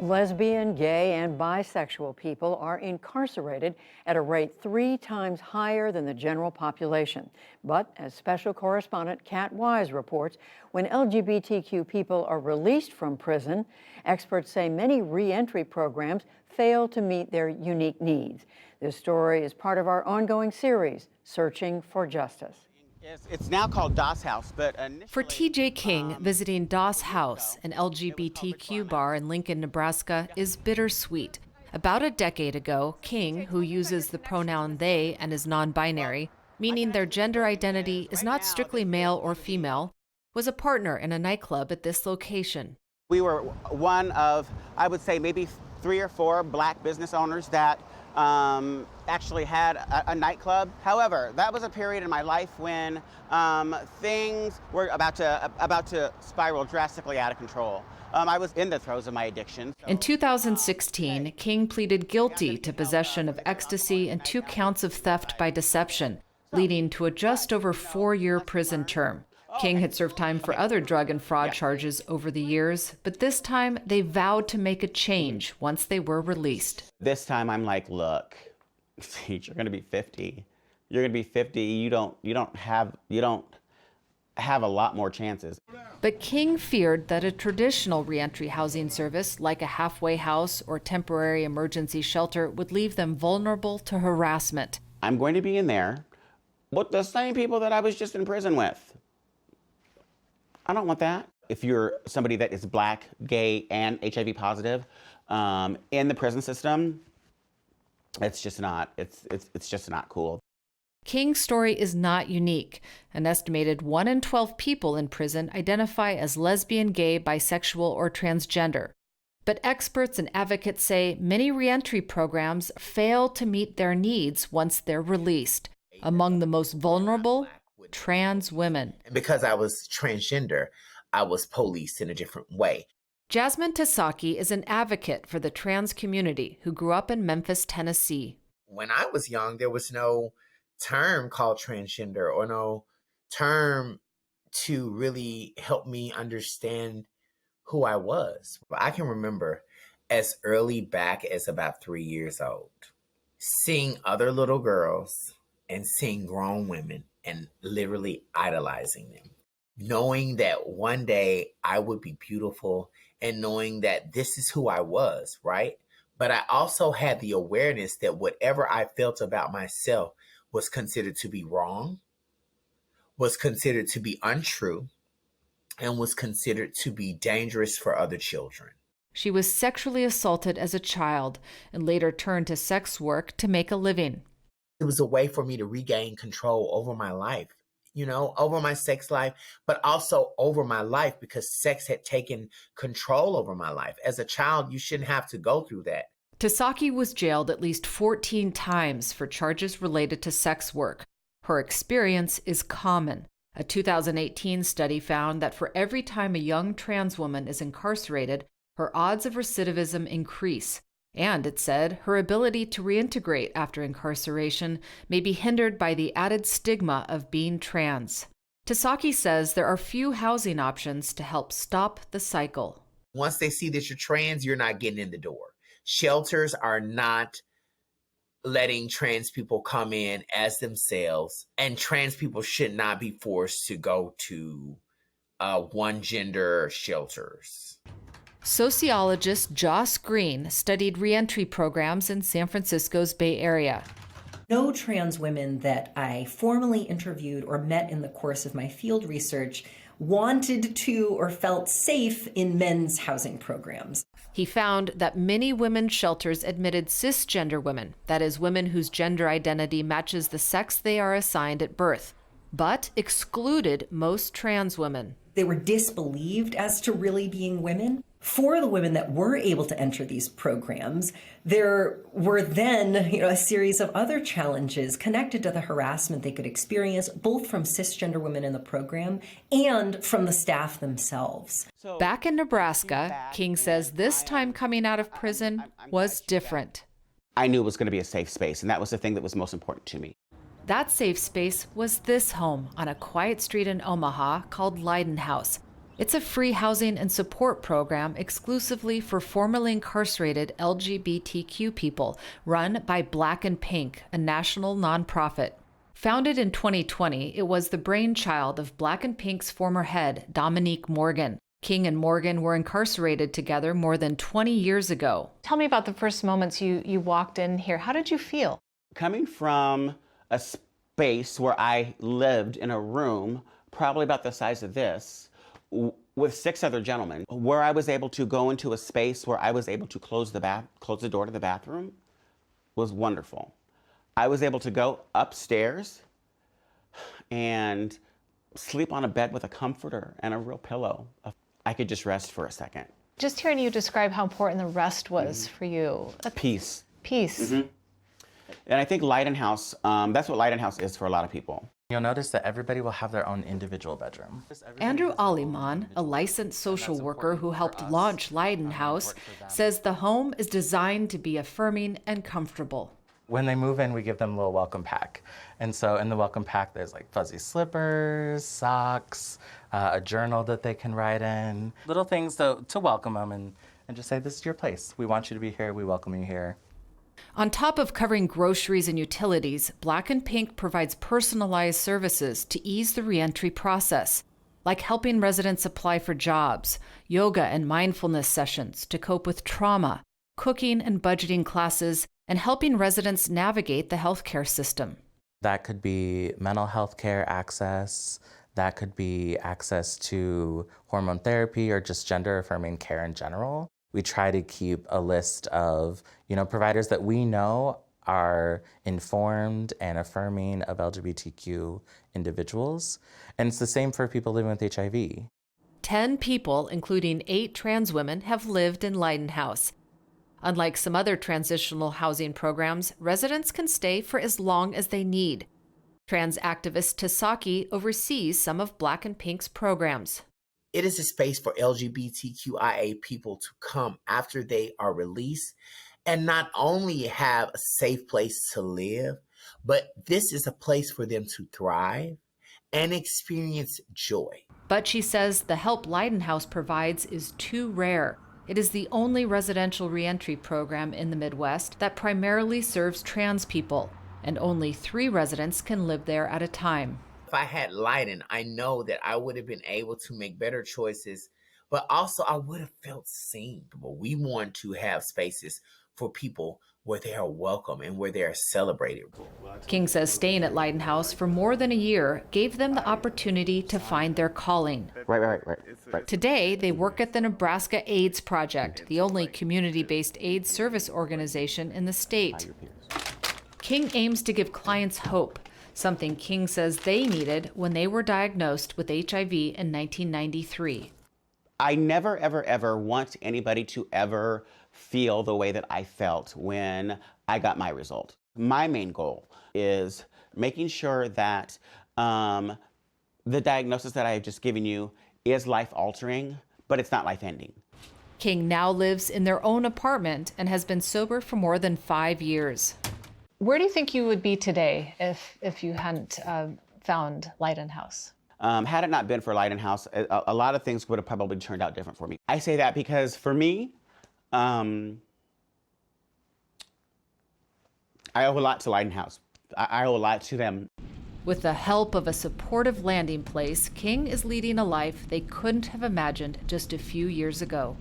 Lesbian, gay, and bisexual people are incarcerated at a rate 3 times higher than the general population. But as special correspondent Kat Wise reports, when LGBTQ people are released from prison, experts say many re-entry programs fail to meet their unique needs. This story is part of our ongoing series, Searching for Justice. It's now called Doss House, but for T.J. King, visiting Doss House, an LGBTQ bar in Lincoln, Nebraska, is bittersweet. About a decade ago, King, who uses the pronoun they and is non-binary, meaning their gender identity is not strictly male or female, was a partner in a nightclub at this location. We were one of, I would say, maybe 3 or 4 black business owners that actually had a nightclub. However, that was a period in my life when things were about to spiral drastically out of control. I was in the throes of my addiction. In 2016, King pleaded guilty to possession of ecstasy and 2 counts of theft by deception, leading to a just over 4-year prison term. King had served time for other drug and fraud charges over the years, but this time they vowed to make a change once they were released. This time I'm like, look, you're going to be 50. You're going to be 50. You don't have a lot more chances. But King feared that a traditional reentry housing service, like a halfway house or temporary emergency shelter, would leave them vulnerable to harassment. I'm going to be in there with the same people that I was just in prison with. I don't want that. If you're somebody that is black, gay, and HIV positive in the prison system, it's just not cool. King's story is not unique. An estimated 1 in 12 people in prison identify as lesbian, gay, bisexual, or transgender. But experts and advocates say many reentry programs fail to meet their needs once they're released. Among the most vulnerable, trans women. Because I was transgender, I was policed in a different way. Jasmine Tasaki is an advocate for the trans community who grew up in Memphis, Tennessee. When I was young, there was no term called transgender or no term to really help me understand who I was. I can remember as early back as about 3 years old, seeing other little girls and seeing grown women and literally idolizing them, knowing that one day I would be beautiful and knowing that this is who I was, right? But I also had the awareness that whatever I felt about myself was considered to be wrong, was considered to be untrue, and was considered to be dangerous for other children. She was sexually assaulted as a child and later turned to sex work to make a living. It was a way for me to regain control over my life, over my sex life, but also over my life because sex had taken control over my life. As a child, you shouldn't have to go through that. Tasaki was jailed at least 14 times for charges related to sex work. Her experience is common. A 2018 study found that for every time a young trans woman is incarcerated, her odds of recidivism increase. And it said her ability to reintegrate after incarceration may be hindered by the added stigma of being trans. Tasaki says there are few housing options to help stop the cycle. Once they see that you're trans, you're not getting in the door. Shelters are not letting trans people come in as themselves, and trans people should not be forced to go to one-gender shelters. Sociologist Joss Green studied reentry programs in San Francisco's Bay Area. No trans women that I formally interviewed or met in the course of my field research wanted to or felt safe in men's housing programs. He found that many women's shelters admitted cisgender women, that is, women whose gender identity matches the sex they are assigned at birth, but excluded most trans women. They were disbelieved as to really being women. For the women that were able to enter these programs, there were then, a series of other challenges connected to the harassment they could experience, both from cisgender women in the program and from the staff themselves. Back in Nebraska, King says this time coming out of prison was different. I knew it was going to be a safe space, and that was the thing that was most important to me. That safe space was this home on a quiet street in Omaha called Leiden House. It's a free housing and support program exclusively for formerly incarcerated LGBTQ people, run by Black and Pink, a national nonprofit. Founded in 2020, it was the brainchild of Black and Pink's former head, Dominique Morgan. King and Morgan were incarcerated together more than 20 years ago. Tell me about the first moments you walked in here. How did you feel? Coming from a space where I lived in a room probably about the size of this, with 6 other gentlemen, where I was able to go into a space where I was able to close the door to the bathroom, was wonderful. I was able to go upstairs and sleep on a bed with a comforter and a real pillow. I could just rest for a second. Just hearing you describe how important the rest was for you. Peace. Peace. And I think Lighten House, that's what Lighten House is for a lot of people. You'll notice that everybody will have their own individual bedroom. Andrew Aliman, a licensed social worker who helped launch Lighten House, says the home is designed to be affirming and comfortable. When they move in, we give them a little welcome pack. And so in the welcome pack, there's like fuzzy slippers, socks, a journal that they can write in. Little things to welcome them and just say, this is your place. We want you to be here. We welcome you here. On top of covering groceries and utilities, Black and Pink provides personalized services to ease the reentry process, like helping residents apply for jobs, yoga and mindfulness sessions to cope with trauma, cooking and budgeting classes, and helping residents navigate the healthcare system. That could be mental health care access. That could be access to hormone therapy or just gender-affirming care in general. We try to keep a list of, providers that we know are informed and affirming of LGBTQ individuals. And it's the same for people living with HIV. 10 people, including 8 trans women, have lived in Lighten House. Unlike some other transitional housing programs, residents can stay for as long as they need. Trans activist Tasaki oversees some of Black and Pink's programs. It is a space for LGBTQIA people to come after they are released and not only have a safe place to live, but this is a place for them to thrive and experience joy. But she says the help Lighten House provides is too rare. It is the only residential reentry program in the Midwest that primarily serves trans people, and only 3 residents can live there at a time. If I had Lighten, I know that I would have been able to make better choices, but also I would have felt seen. But we want to have spaces for people where they are welcome and where they are celebrated. King says staying at Lighten House for more than a year gave them the opportunity to find their calling. Right. Today, they work at the Nebraska AIDS Project, the only community-based AIDS service organization in the state. King aims to give clients hope, something King says they needed when they were diagnosed with HIV in 1993. I never, ever, ever want anybody to ever feel the way that I felt when I got my result. My main goal is making sure that the diagnosis that I have just given you is life-altering, but it's not life-ending. King now lives in their own apartment and has been sober for more than 5 years. Where do you think you would be today if you hadn't found Lighten House? Had it not been for Lighten House, a lot of things would have probably turned out different for me. I say that because for me, I owe a lot to Lighten House. I owe a lot to them. With the help of a supportive landing place, King is leading a life they couldn't have imagined just a few years ago.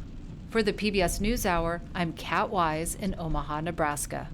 For the PBS NewsHour, I'm Kat Wise in Omaha, Nebraska.